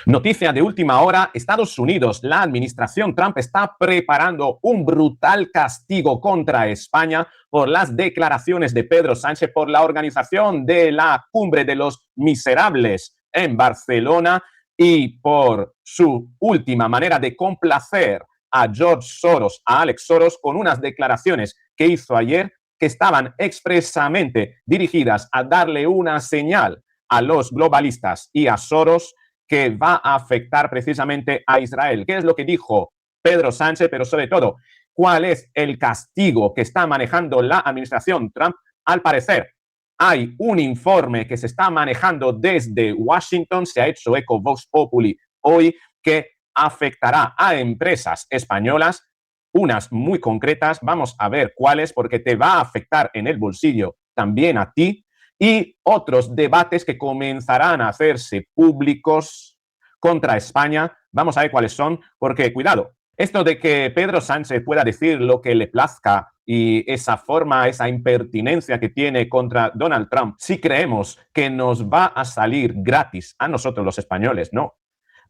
Noticia de última hora, Estados Unidos, la administración Trump está preparando un brutal castigo contra España por las declaraciones de Pedro Sánchez por la organización de la Cumbre de los Miserables en Barcelona y por su última manera de complacer a George Soros, a Alex Soros, con unas declaraciones que hizo ayer que estaban expresamente dirigidas a darle una señal a los globalistas y a Soros que va a afectar precisamente a Israel. ¿Qué es lo que dijo Pedro Sánchez? Pero sobre todo, ¿cuál es el castigo que está manejando la administración Trump? Al parecer, hay un informe que se está manejando desde Washington, se ha hecho eco Vox Populi hoy, que afectará a empresas españolas, unas muy concretas, vamos a ver cuáles, porque te va a afectar en el bolsillo también a ti, y otros debates que comenzarán a hacerse públicos contra España. Vamos a ver cuáles son, porque cuidado, esto de que Pedro Sánchez pueda decir lo que le plazca y esa forma, esa impertinencia que tiene contra Donald Trump, si creemos que nos va a salir gratis a nosotros los españoles, no.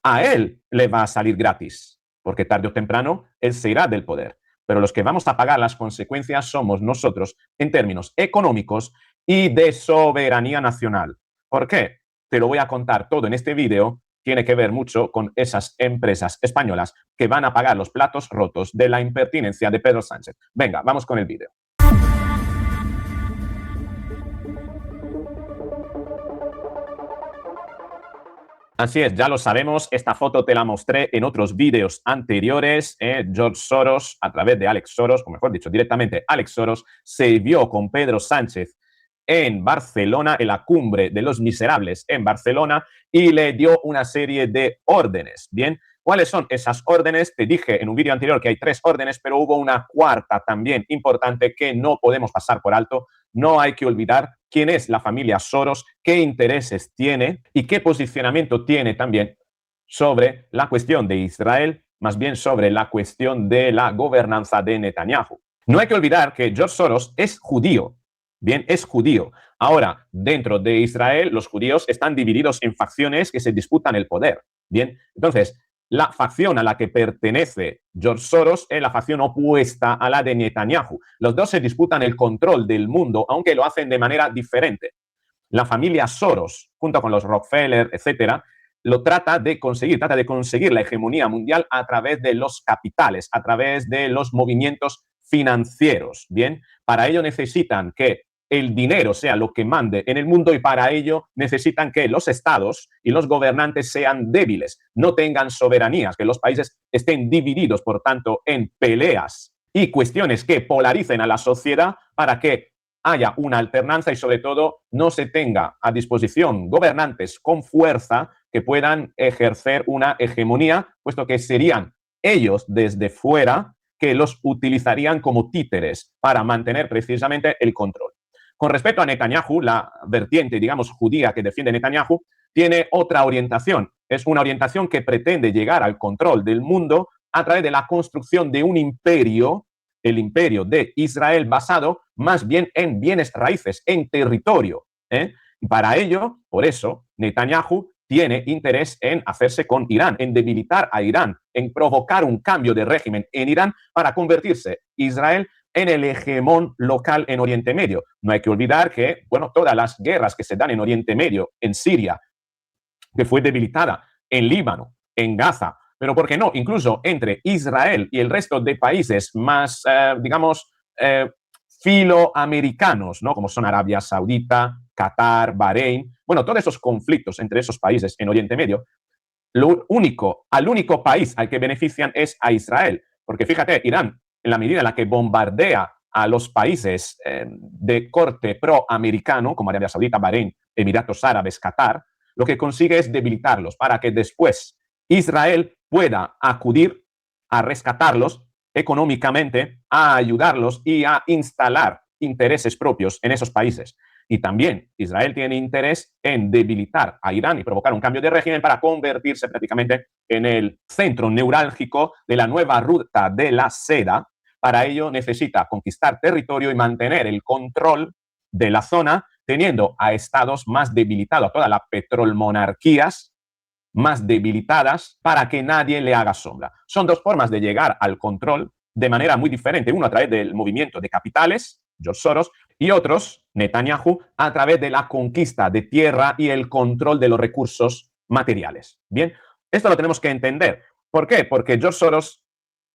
A él le va a salir gratis, porque tarde o temprano él se irá del poder. Pero los que vamos a pagar las consecuencias somos nosotros en términos económicos y de soberanía nacional. ¿Por qué? Te lo voy a contar todo en este vídeo. Tiene que ver mucho con esas empresas españolas que van a pagar los platos rotos de la impertinencia de Pedro Sánchez. Venga, vamos con el vídeo. Así es, ya lo sabemos, esta foto te la mostré en otros vídeos anteriores. George Soros, a través de Alex Soros, o mejor dicho, directamente Alex Soros, se vio con Pedro Sánchez en Barcelona, en la Cumbre de los Miserables en Barcelona, y le dio una serie de órdenes. Bien, ¿cuáles son esas órdenes? Te dije en un vídeo anterior que hay 3 órdenes, pero hubo una cuarta también importante que no podemos pasar por alto. No hay que olvidar quién es la familia Soros, qué intereses tiene y qué posicionamiento tiene también sobre la cuestión de Israel, más bien sobre la cuestión de la gobernanza de Netanyahu. No hay que olvidar que George Soros es judío. Bien, es judío. Ahora, dentro de Israel, los judíos están divididos en facciones que se disputan el poder. Bien, entonces, la facción a la que pertenece George Soros es la facción opuesta a la de Netanyahu. Los dos se disputan el control del mundo, aunque lo hacen de manera diferente. La familia Soros, junto con los Rockefeller, etcétera, lo trata de conseguir la hegemonía mundial a través de los capitales, a través de los movimientos financieros. Bien, para ello necesitan que el dinero sea lo que mande en el mundo y para ello necesitan que los estados y los gobernantes sean débiles, no tengan soberanías, que los países estén divididos, por tanto, en peleas y cuestiones que polaricen a la sociedad para que haya una alternancia y sobre todo no se tenga a disposición gobernantes con fuerza que puedan ejercer una hegemonía, puesto que serían ellos desde fuera que los utilizarían como títeres para mantener precisamente el control. Con respecto a Netanyahu, la vertiente, digamos, judía que defiende Netanyahu, tiene otra orientación. Es una orientación que pretende llegar al control del mundo a través de la construcción de un imperio, el imperio de Israel, basado más bien en bienes raíces, en territorio. Y para ello, por eso, Netanyahu tiene interés en hacerse con Irán, en debilitar a Irán, en provocar un cambio de régimen en Irán para convertirse Israel en el hegemón local en Oriente Medio. No hay que olvidar que, bueno, todas las guerras que se dan en Oriente Medio, en Siria, que fue debilitada, en Líbano, en Gaza, pero ¿por qué no? Incluso entre Israel y el resto de países más, digamos, filoamericanos, ¿no? Como son Arabia Saudita, Qatar, Bahrein, bueno, todos esos conflictos entre esos países en Oriente Medio, al único país al que benefician es a Israel, porque fíjate, Irán, en la medida en la que bombardea a los países de corte proamericano, como Arabia Saudita, Bahrein, Emiratos Árabes, Qatar, lo que consigue es debilitarlos para que después Israel pueda acudir a rescatarlos económicamente, a ayudarlos y a instalar intereses propios en esos países. Y también Israel tiene interés en debilitar a Irán y provocar un cambio de régimen para convertirse prácticamente en el centro neurálgico de la nueva ruta de la seda. Para ello necesita conquistar territorio y mantener el control de la zona, teniendo a estados más debilitados, a todas las petrolmonarquías más debilitadas para que nadie le haga sombra. Son dos formas de llegar al control de manera muy diferente. Uno a través del movimiento de capitales, George Soros, y otros, Netanyahu, a través de la conquista de tierra y el control de los recursos materiales. Bien, esto lo tenemos que entender. ¿Por qué? Porque George Soros,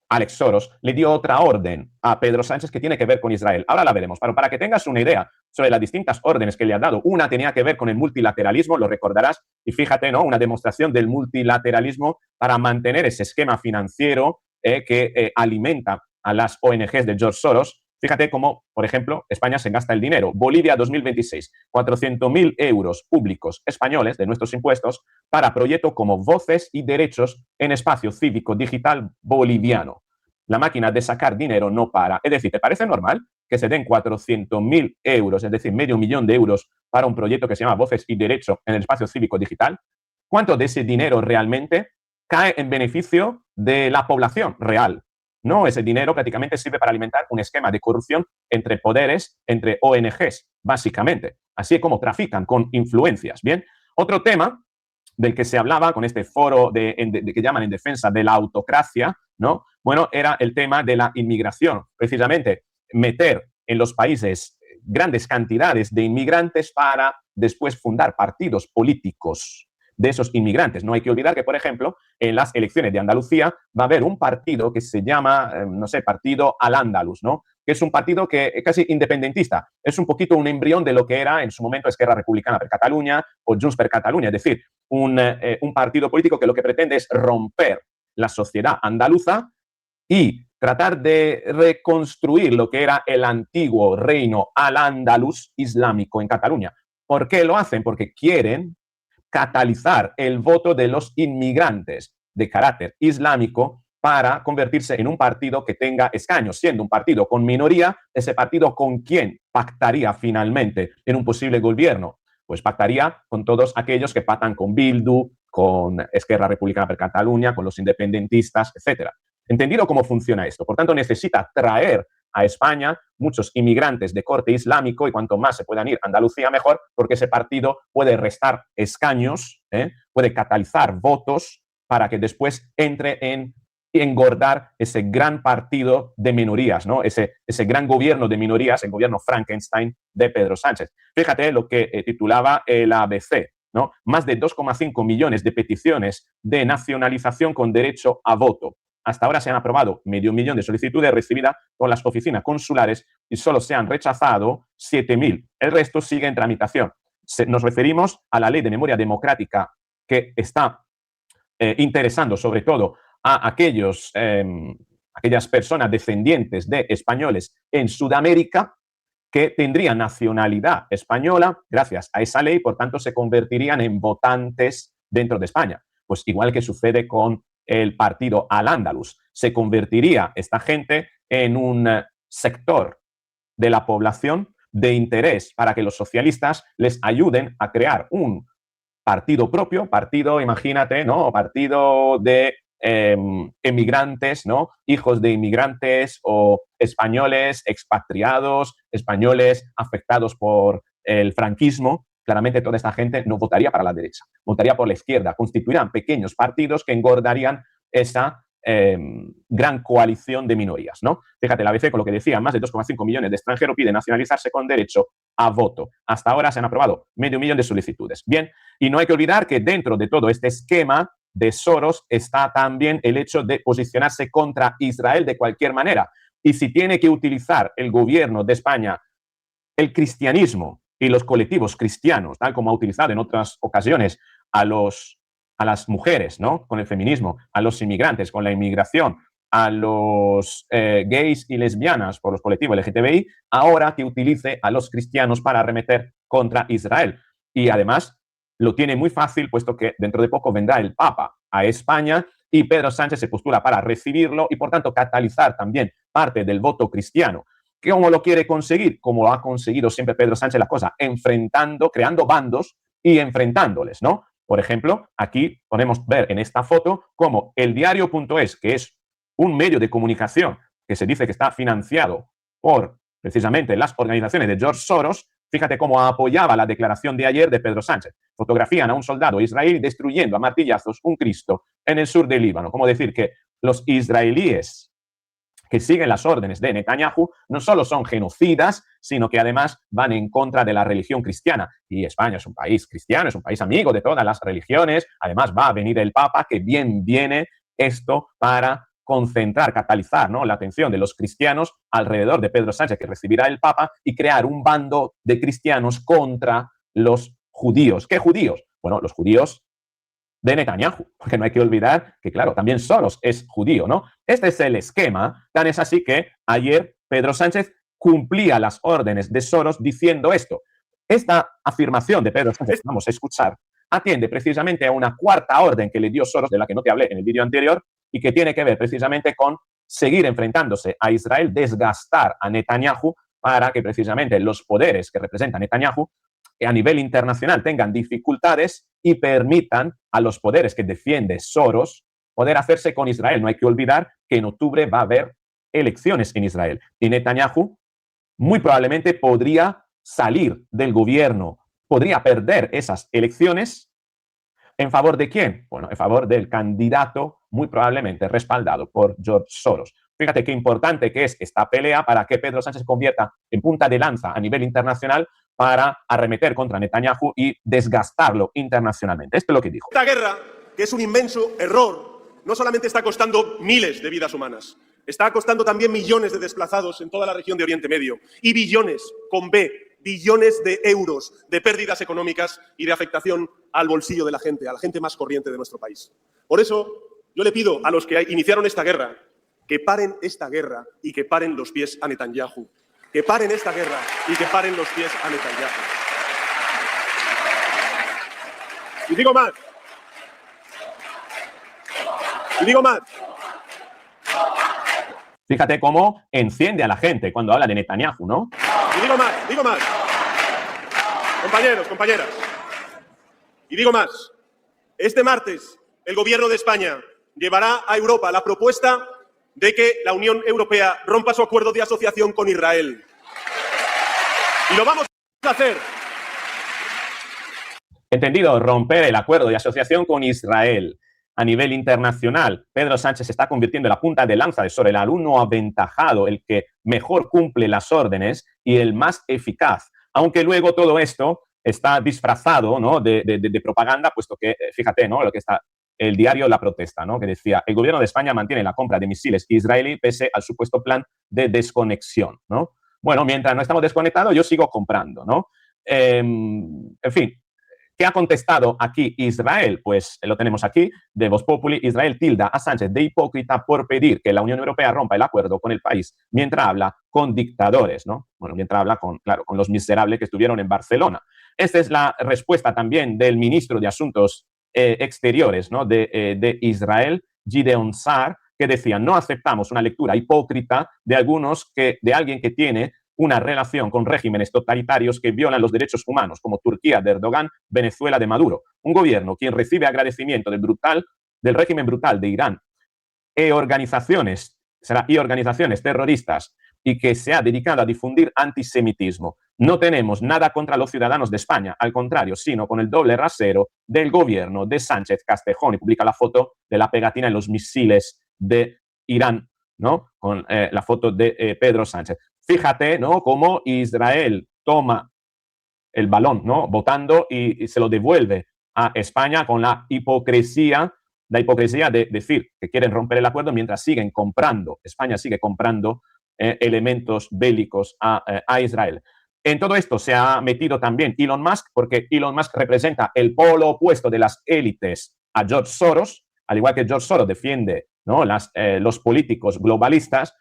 Alex Soros, le dio otra orden a Pedro Sánchez que tiene que ver con Israel. Ahora la veremos, pero para que tengas una idea sobre las distintas órdenes que le ha dado, una tenía que ver con el multilateralismo, lo recordarás, y fíjate, ¿no? Una demostración del multilateralismo para mantener ese esquema financiero que alimenta a las ONGs de George Soros. Fíjate cómo, por ejemplo, España se gasta el dinero. Bolivia 2026, 400.000 euros públicos españoles de nuestros impuestos para proyectos como Voces y Derechos en Espacio Cívico Digital Boliviano. La máquina de sacar dinero no para. Es decir, ¿te parece normal que se den 400.000 euros, es decir, medio millón de euros para un proyecto que se llama Voces y Derechos en el Espacio Cívico Digital? ¿Cuánto de ese dinero realmente cae en beneficio de la población real? No, ese dinero prácticamente sirve para alimentar un esquema de corrupción entre poderes, entre ONGs, básicamente. Así es como trafican con influencias. Bien, otro tema del que se hablaba con este foro que llaman en defensa de la autocracia, ¿no? Bueno, era el tema de la inmigración. Precisamente meter en los países grandes cantidades de inmigrantes para después fundar partidos políticos de esos inmigrantes. No hay que olvidar que, por ejemplo, en las elecciones de Andalucía va a haber un partido que se llama, no sé, Partido Al-Ándalus, ¿no? Que es un partido que es casi independentista. Es un poquito un embrión de lo que era en su momento Esquerra Republicana per Catalunya o Junts per Catalunya, es decir, un partido político que lo que pretende es romper la sociedad andaluza y tratar de reconstruir lo que era el antiguo reino al-Ándalus islámico en Cataluña. ¿Por qué lo hacen? Porque quieren catalizar el voto de los inmigrantes de carácter islámico para convertirse en un partido que tenga escaños, siendo un partido con minoría, ese partido con quién pactaría finalmente en un posible gobierno. Pues pactaría con todos aquellos que pactan con Bildu, con Esquerra Republicana per Catalunya, con los independentistas, etc. ¿Entendido cómo funciona esto? Por tanto, necesita traer a España muchos inmigrantes de corte islámico y cuanto más se puedan ir a Andalucía mejor, porque ese partido puede restar escaños, puede catalizar votos para que después entre en engordar ese gran partido de minorías, ¿no? Ese gran gobierno de minorías, el gobierno Frankenstein de Pedro Sánchez. Fíjate lo que titulaba el ABC, ¿no? Más de 2,5 millones de peticiones de nacionalización con derecho a voto. Hasta ahora se han aprobado medio millón de solicitudes recibidas por las oficinas consulares y solo se han rechazado 7.000. El resto sigue en tramitación. Nos referimos a la ley de memoria democrática que está interesando sobre todo a aquellas personas descendientes de españoles en Sudamérica que tendrían nacionalidad española gracias a esa ley, por tanto se convertirían en votantes dentro de España. Pues igual que sucede con el partido Al-Ándalus, se convertiría esta gente en un sector de la población de interés para que los socialistas les ayuden a crear un partido propio, partido, imagínate, ¿no? Partido de emigrantes, ¿no? Hijos de inmigrantes o españoles expatriados, españoles afectados por el franquismo. Claramente toda esta gente no votaría para la derecha, votaría por la izquierda. Constituirán pequeños partidos que engordarían esa gran coalición de minorías, ¿no? Fíjate, la ABC con lo que decía, más de 2,5 millones de extranjeros piden nacionalizarse con derecho a voto. Hasta ahora se han aprobado medio millón de solicitudes. Bien, y no hay que olvidar que dentro de todo este esquema de Soros está también el hecho de posicionarse contra Israel de cualquier manera. Y si tiene que utilizar el gobierno de España el cristianismo y los colectivos cristianos, tal como ha utilizado en otras ocasiones a las mujeres, ¿no? Con el feminismo, a los inmigrantes, con la inmigración, a los gays y lesbianas por los colectivos LGTBI, ahora que utilice a los cristianos para arremeter contra Israel. Y además lo tiene muy fácil, puesto que dentro de poco vendrá el Papa a España y Pedro Sánchez se postula para recibirlo y, por tanto, catalizar también parte del voto cristiano. ¿Cómo lo quiere conseguir? Como lo ha conseguido siempre Pedro Sánchez la cosa, enfrentando, creando bandos y enfrentándoles, ¿no? Por ejemplo, aquí podemos ver en esta foto cómo el diario.es, que es un medio de comunicación que se dice que está financiado por precisamente las organizaciones de George Soros, Fíjate cómo apoyaba la declaración de ayer de Pedro Sánchez. Fotografían a un soldado israelí destruyendo a martillazos un Cristo en el sur del Líbano. Como decir que los israelíes que siguen las órdenes de Netanyahu no solo son genocidas, sino que además van en contra de la religión cristiana. Y España es un país cristiano, es un país amigo de todas las religiones. Además va a venir el Papa, que bien viene esto para concentrar, catalizar, ¿no?, la atención de los cristianos alrededor de Pedro Sánchez, que recibirá el Papa, y crear un bando de cristianos contra los judíos. ¿Qué judíos? Bueno, los judíos de Netanyahu, porque no hay que olvidar que, claro, también Soros es judío, ¿no? Este es el esquema, tan es así que ayer Pedro Sánchez cumplía las órdenes de Soros diciendo esto. Esta afirmación de Pedro Sánchez, vamos a escuchar, atiende precisamente a una cuarta orden que le dio Soros, de la que no te hablé en el vídeo anterior, y que tiene que ver precisamente con seguir enfrentándose a Israel, desgastar a Netanyahu para que precisamente los poderes que representa Netanyahu a nivel internacional tengan dificultades y permitan a los poderes que defiende Soros poder hacerse con Israel. No hay que olvidar que en octubre va a haber elecciones en Israel y Netanyahu muy probablemente podría salir del gobierno, podría perder esas elecciones. ¿En favor de quién? Bueno, en favor del candidato muy probablemente respaldado por George Soros. Fíjate qué importante que es esta pelea para que Pedro Sánchez se convierta en punta de lanza a nivel internacional para arremeter contra Netanyahu y desgastarlo internacionalmente. Esto es lo que dijo. Esta guerra, que es un inmenso error, no solamente está costando miles de vidas humanas, está costando también millones de desplazados en toda la región de Oriente Medio y billones, con B, billones de euros de pérdidas económicas y de afectación al bolsillo de la gente más corriente de nuestro país. Por eso, yo le pido a los que iniciaron esta guerra que paren esta guerra y que paren los pies a Netanyahu. Que paren esta guerra y que paren los pies a Netanyahu. Y digo más. Y digo más. Fíjate cómo enciende a la gente cuando habla de Netanyahu, ¿no? Y digo más, digo más. Compañeros, compañeras. Y digo más. Este martes, el Gobierno de España llevará a Europa la propuesta de que la Unión Europea rompa su acuerdo de asociación con Israel. Y lo vamos a hacer. Entendido, romper el acuerdo de asociación con Israel. A nivel internacional, Pedro Sánchez se está convirtiendo en la punta de lanza de sobre el alumno aventajado, el que mejor cumple las órdenes y el más eficaz. Aunque luego todo esto está disfrazado, ¿no?, de propaganda, puesto que, fíjate, ¿no?, lo que está el diario La Protesta, ¿no?, que decía: el gobierno de España mantiene la compra de misiles israelí pese al supuesto plan de desconexión, ¿no? Bueno, mientras no estamos desconectados, yo sigo comprando, ¿no? En fin, ¿qué ha contestado aquí Israel? Pues lo tenemos aquí, de Voz Populi. Israel tilda a Sánchez de hipócrita por pedir que la Unión Europea rompa el acuerdo con el país mientras habla con dictadores, ¿no? Bueno, mientras habla con, claro, con los miserables que estuvieron en Barcelona. Esta es la respuesta también del ministro de Asuntos Exteriores, ¿no?, de Israel, Gideon Sa'ar, que decía: no aceptamos una lectura hipócrita de alguien que tiene una relación con regímenes totalitarios que violan los derechos humanos, como Turquía de Erdogan, Venezuela de Maduro. Un gobierno quien recibe agradecimiento del régimen brutal de Irán y organizaciones terroristas y que se ha dedicado a difundir antisemitismo. No tenemos nada contra los ciudadanos de España, al contrario, sino con el doble rasero del gobierno de Sánchez Castejón. Y publica la foto de la pegatina en los misiles de Irán, ¿no?, con la foto de Pedro Sánchez. Fíjate, ¿no?, cómo Israel toma el balón, ¿no?, votando y se lo devuelve a España con la hipocresía de decir que quieren romper el acuerdo mientras siguen comprando, España sigue comprando elementos bélicos a Israel. En todo esto se ha metido también Elon Musk, porque Elon Musk representa el polo opuesto de las élites a George Soros. Al igual que George Soros defiende, ¿no?, los políticos globalistas,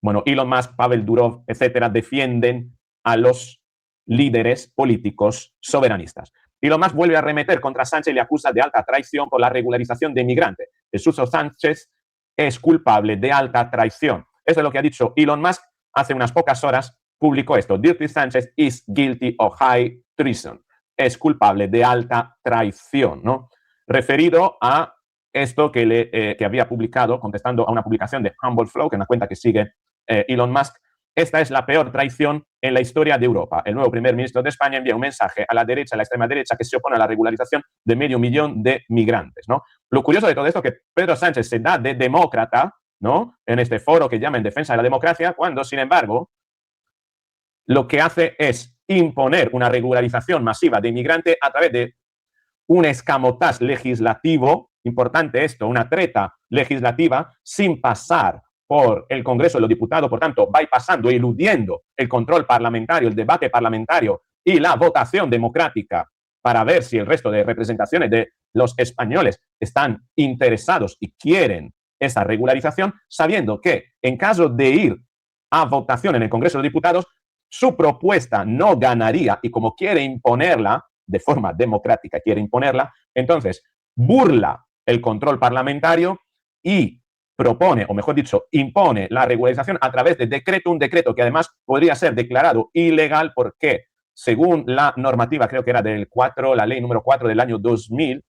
bueno, Elon Musk, Pavel Durov, etcétera, defienden a los líderes políticos soberanistas. Elon Musk vuelve a arremeter contra Sánchez y le acusa de alta traición por la regularización de inmigrantes. Jesús Sánchez es culpable de alta traición. Eso es lo que ha dicho Elon Musk hace unas pocas horas. Publicó esto: Dirty Sánchez is guilty of high treason. Es culpable de alta traición, ¿no? Referido a esto que había publicado, contestando a una publicación de Humble Flow, que es una cuenta que sigue Elon Musk, esta es la peor traición en la historia de Europa. El nuevo primer ministro de España envía un mensaje a la derecha, a la extrema derecha, que se opone a la regularización de 500.000 de migrantes, ¿no? Lo curioso de todo esto es que Pedro Sánchez se da de demócrata, ¿no?, en este foro que llama en defensa de la democracia, cuando, sin embargo, lo que hace es imponer una regularización masiva de inmigrantes a través de un escamotaje legislativo, importante esto, una treta legislativa, sin pasar por el Congreso de los Diputados, por tanto, bypassando, eludiendo el control parlamentario, el debate parlamentario y la votación democrática para ver si el resto de representaciones de los españoles están interesados y quieren esa regularización, sabiendo que en caso de ir a votación en el Congreso de los Diputados, su propuesta no ganaría y como quiere imponerla de forma democrática, quiere imponerla, entonces burla el control parlamentario y propone, o mejor dicho, impone la regularización a través de decreto, un decreto que además podría ser declarado ilegal porque, según la normativa, creo que era del 4, la ley número 4 del año 2000,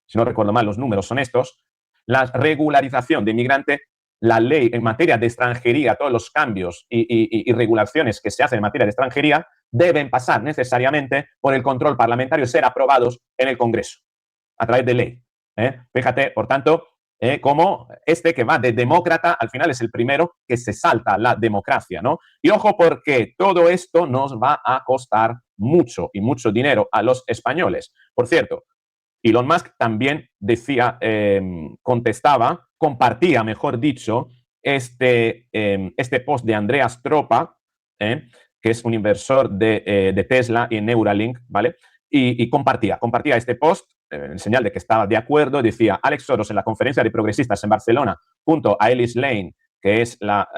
si no recuerdo mal, los números son estos, la regularización de inmigrante, la ley en materia de extranjería, todos los cambios y regulaciones que se hacen en materia de extranjería deben pasar necesariamente por el control parlamentario y ser aprobados en el Congreso a través de ley. Fíjate, por tanto, como este que va de demócrata, al final es el primero que se salta la democracia, ¿no? Y ojo porque todo esto nos va a costar mucho y mucho dinero a los españoles. Por cierto, Elon Musk también decía, contestaba, compartía, mejor dicho, este post de Andreas Tropa, que es un inversor de Tesla y Neuralink, ¿vale? Y compartía este post en señal de que estaba de acuerdo. Decía Alex Soros en la conferencia de progresistas en Barcelona, junto a Ellis Lane, que es la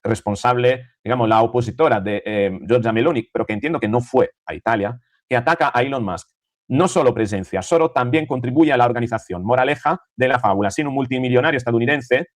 responsable, digamos, la opositora de Giorgia Meloni, pero que entiendo que no fue a Italia, que ataca a Elon Musk. No solo presencia, Soros también contribuye a la organización. Moraleja de la fábula: si un multimillonario estadounidense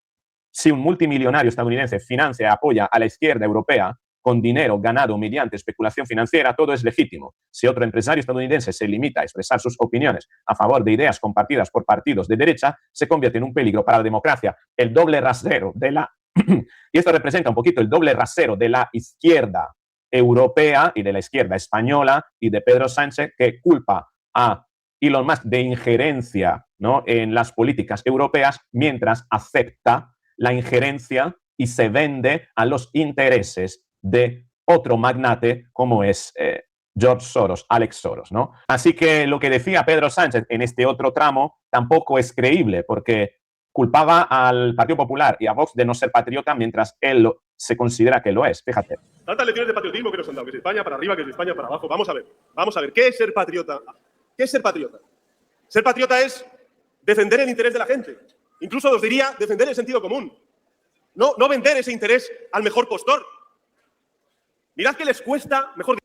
financia y apoya a la izquierda europea con dinero ganado mediante especulación financiera, todo es legítimo. Si otro empresario estadounidense se limita a expresar sus opiniones a favor de ideas compartidas por partidos de derecha, se convierte en un peligro para la democracia. El doble rasero de la... y esto representa un poquito el doble rasero de la izquierda europea y de la izquierda española y de Pedro Sánchez, que culpa a Elon Musk de injerencia, ¿no?, en las políticas europeas, mientras acepta la injerencia y se vende a los intereses de otro magnate como es George Soros, Alex Soros, ¿no? Así que lo que decía Pedro Sánchez en este otro tramo tampoco es creíble, porque culpaba al Partido Popular y a Vox de no ser patriota, mientras él se considera que lo es. Fíjate. Tantas lecciones de patriotismo que nos han dado, que es España para arriba, que es España para abajo. Vamos a ver, ¿qué es ser patriota? ¿Qué es ser patriota? Ser patriota es defender el interés de la gente. Incluso os diría defender el sentido común. No vender ese interés al mejor postor. Mirad que les cuesta mejor.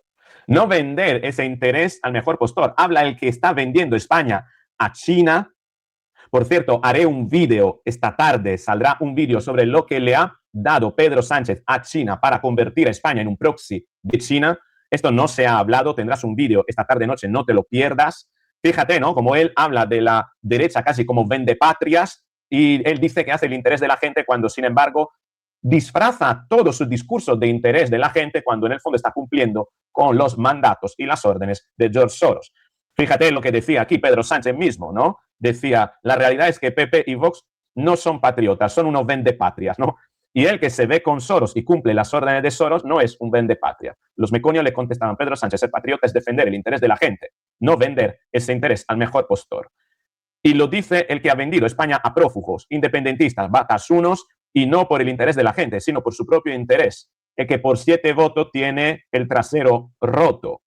No vender ese interés al mejor postor. Habla el que está vendiendo España a China. Por cierto, haré un vídeo esta tarde, saldrá un vídeo sobre lo que le ha dado Pedro Sánchez a China para convertir a España en un proxy de China. Esto no se ha hablado, tendrás un vídeo esta tarde-noche, no te lo pierdas. Fíjate, ¿no?, como él habla de la derecha casi como vendepatrias y él dice que hace el interés de la gente cuando, sin embargo, disfraza todo su discurso de interés de la gente cuando en el fondo está cumpliendo con los mandatos y las órdenes de George Soros. Fíjate lo que decía aquí Pedro Sánchez mismo, ¿no? Decía, la realidad es que PP y Vox no son patriotas, son unos vendepatrias, ¿no? Y él que se ve con Soros y cumple las órdenes de Soros no es un vendepatria. Los meconios le contestaban, Pedro Sánchez, ser patriota es defender el interés de la gente, no vender ese interés al mejor postor. Y lo dice el que ha vendido España a prófugos, independentistas, batasunos, y no por el interés de la gente, sino por su propio interés. El que por 7 votos tiene el trasero roto.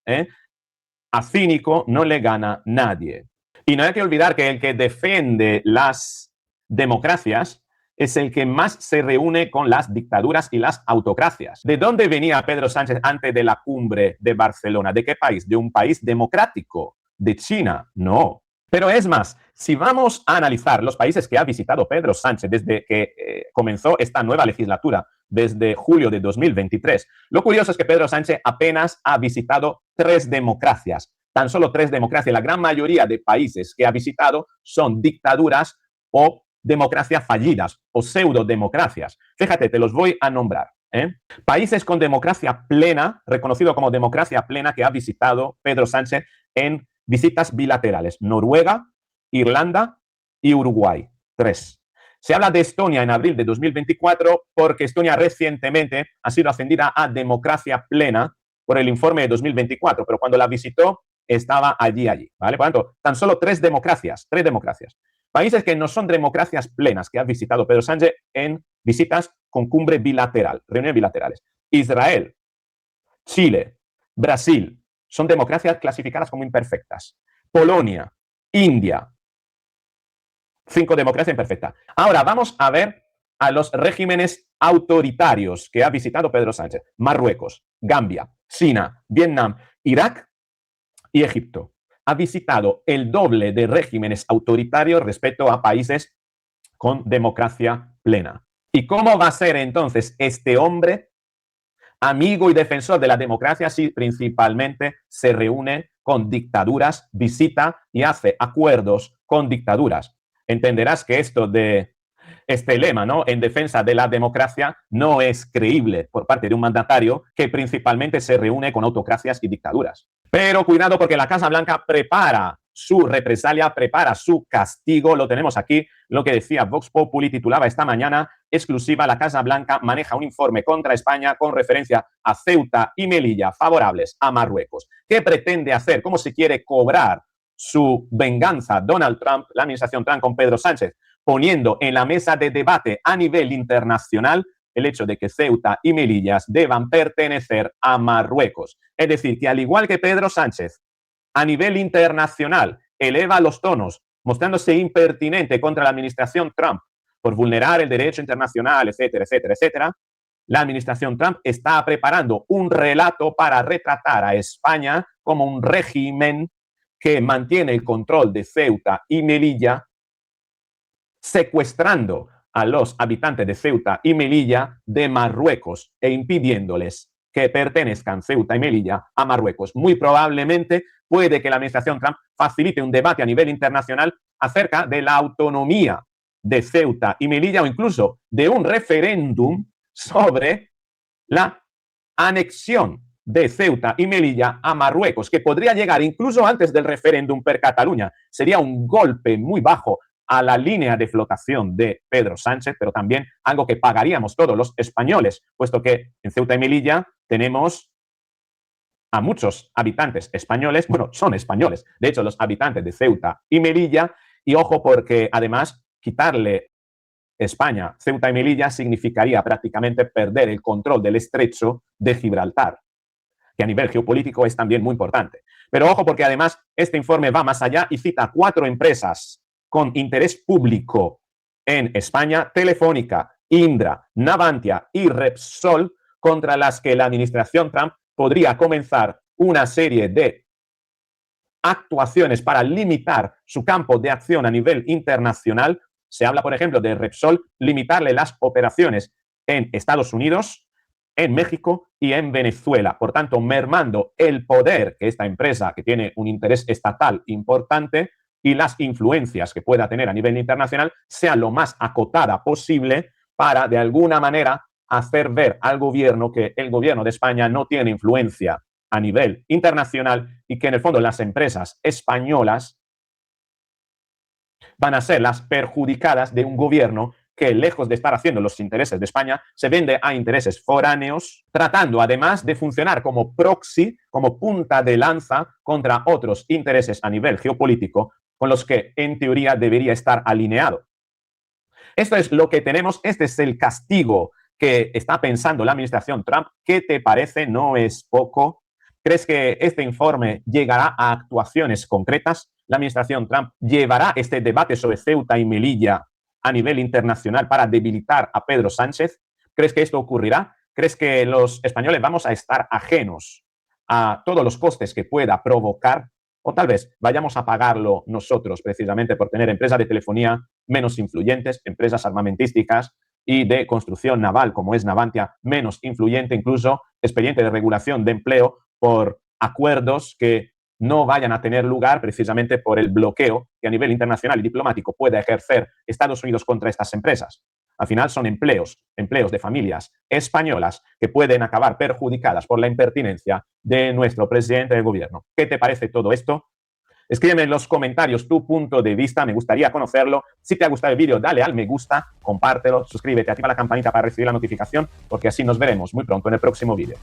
A cínico no le gana nadie. Y no hay que olvidar que el que defiende las democracias es el que más se reúne con las dictaduras y las autocracias. ¿De dónde venía Pedro Sánchez antes de la cumbre de Barcelona? ¿De qué país? ¿De un país democrático? ¿De China? No. Pero es más, si vamos a analizar los países que ha visitado Pedro Sánchez desde que comenzó esta nueva legislatura, desde julio de 2023, lo curioso es que Pedro Sánchez apenas ha visitado 3 democracias, tan solo 3 democracias. La gran mayoría de países que ha visitado son dictaduras o democracias fallidas o pseudodemocracias. Fíjate, te los voy a nombrar. ¿eh? Países con democracia plena, reconocido como democracia plena, que ha visitado Pedro Sánchez en visitas bilaterales: Noruega, Irlanda y Uruguay. 3. Se habla de Estonia en abril de 2024 porque Estonia recientemente ha sido ascendida a democracia plena por el informe de 2024, pero cuando la visitó estaba allí, ¿vale? Por lo tanto, tan solo tres democracias. Países que no son democracias plenas que ha visitado Pedro Sánchez en visitas con cumbre bilateral, reuniones bilaterales: Israel, Chile, Brasil, son democracias clasificadas como imperfectas. Polonia, India, 5 democracias imperfectas. Ahora vamos a ver a los regímenes autoritarios que ha visitado Pedro Sánchez: Marruecos, Gambia, China, Vietnam, Irak y Egipto. Ha visitado el doble de regímenes autoritarios respecto a países con democracia plena. ¿Y cómo va a ser entonces este hombre amigo y defensor de la democracia si principalmente se reúne con dictaduras, visita y hace acuerdos con dictaduras? Entenderás que esto de este lema, ¿no?, en defensa de la democracia, no es creíble por parte de un mandatario que principalmente se reúne con autocracias y dictaduras. Pero cuidado, porque la Casa Blanca prepara su represalia, prepara su castigo. Lo tenemos aquí, lo que decía Vox Populi, titulaba esta mañana: exclusiva, la Casa Blanca maneja un informe contra España con referencia a Ceuta y Melilla favorables a Marruecos. ¿Qué pretende hacer? ¿Cómo se quiere cobrar su venganza Donald Trump, la administración Trump, con Pedro Sánchez? Poniendo en la mesa de debate a nivel internacional el hecho de que Ceuta y Melilla deban pertenecer a Marruecos. Es decir, que al igual que Pedro Sánchez a nivel internacional eleva los tonos, mostrándose impertinente contra la administración Trump por vulnerar el derecho internacional, etcétera, etcétera, etcétera, la administración Trump está preparando un relato para retratar a España como un régimen que mantiene el control de Ceuta y Melilla, secuestrando a los habitantes de Ceuta y Melilla de Marruecos e impidiéndoles que pertenezcan Ceuta y Melilla a Marruecos. Muy probablemente puede que la administración Trump facilite un debate a nivel internacional acerca de la autonomía de Ceuta y Melilla, o incluso de un referéndum sobre la anexión de Ceuta y Melilla a Marruecos, que podría llegar incluso antes del referéndum per Cataluña. Sería un golpe muy bajo a la línea de flotación de Pedro Sánchez, pero también algo que pagaríamos todos los españoles, puesto que en Ceuta y Melilla tenemos a muchos habitantes españoles, bueno, son españoles, de hecho, los habitantes de Ceuta y Melilla, y ojo, porque además quitarle España, Ceuta y Melilla, significaría prácticamente perder el control del estrecho de Gibraltar, que a nivel geopolítico es también muy importante. Pero ojo, porque además este informe va más allá y cita 4 empresas con interés público en España: Telefónica, Indra, Navantia y Repsol, contra las que la administración Trump podría comenzar una serie de actuaciones para limitar su campo de acción a nivel internacional. Se habla, por ejemplo, de Repsol limitarle las operaciones en Estados Unidos, en México y en Venezuela, por tanto, mermando el poder que esta empresa, que tiene un interés estatal importante, y las influencias que pueda tener a nivel internacional, sea lo más acotada posible para, de alguna manera, hacer ver al gobierno que el gobierno de España no tiene influencia a nivel internacional y que, en el fondo, las empresas españolas van a ser las perjudicadas de un gobierno que, lejos de estar haciendo los intereses de España, se vende a intereses foráneos, tratando además de funcionar como proxy, como punta de lanza contra otros intereses a nivel geopolítico con los que en teoría debería estar alineado. Esto es lo que tenemos, este es el castigo que está pensando la administración Trump. ¿Qué te parece? ¿No es poco? ¿Crees que este informe llegará a actuaciones concretas? ¿La administración Trump llevará este debate sobre Ceuta y Melilla a nivel internacional para debilitar a Pedro Sánchez? ¿Crees que esto ocurrirá? ¿Crees que los españoles vamos a estar ajenos a todos los costes que pueda provocar? O tal vez vayamos a pagarlo nosotros, precisamente por tener empresas de telefonía menos influyentes, empresas armamentísticas y de construcción naval, como es Navantia, menos influyente, incluso expediente de regulación de empleo por acuerdos que no vayan a tener lugar precisamente por el bloqueo que a nivel internacional y diplomático pueda ejercer Estados Unidos contra estas empresas. Al final son empleos de familias españolas que pueden acabar perjudicadas por la impertinencia de nuestro presidente de gobierno. ¿Qué te parece todo esto? Escríbeme en los comentarios tu punto de vista, me gustaría conocerlo. Si te ha gustado el vídeo, dale al me gusta, compártelo, suscríbete, activa la campanita para recibir la notificación, porque así nos veremos muy pronto en el próximo vídeo.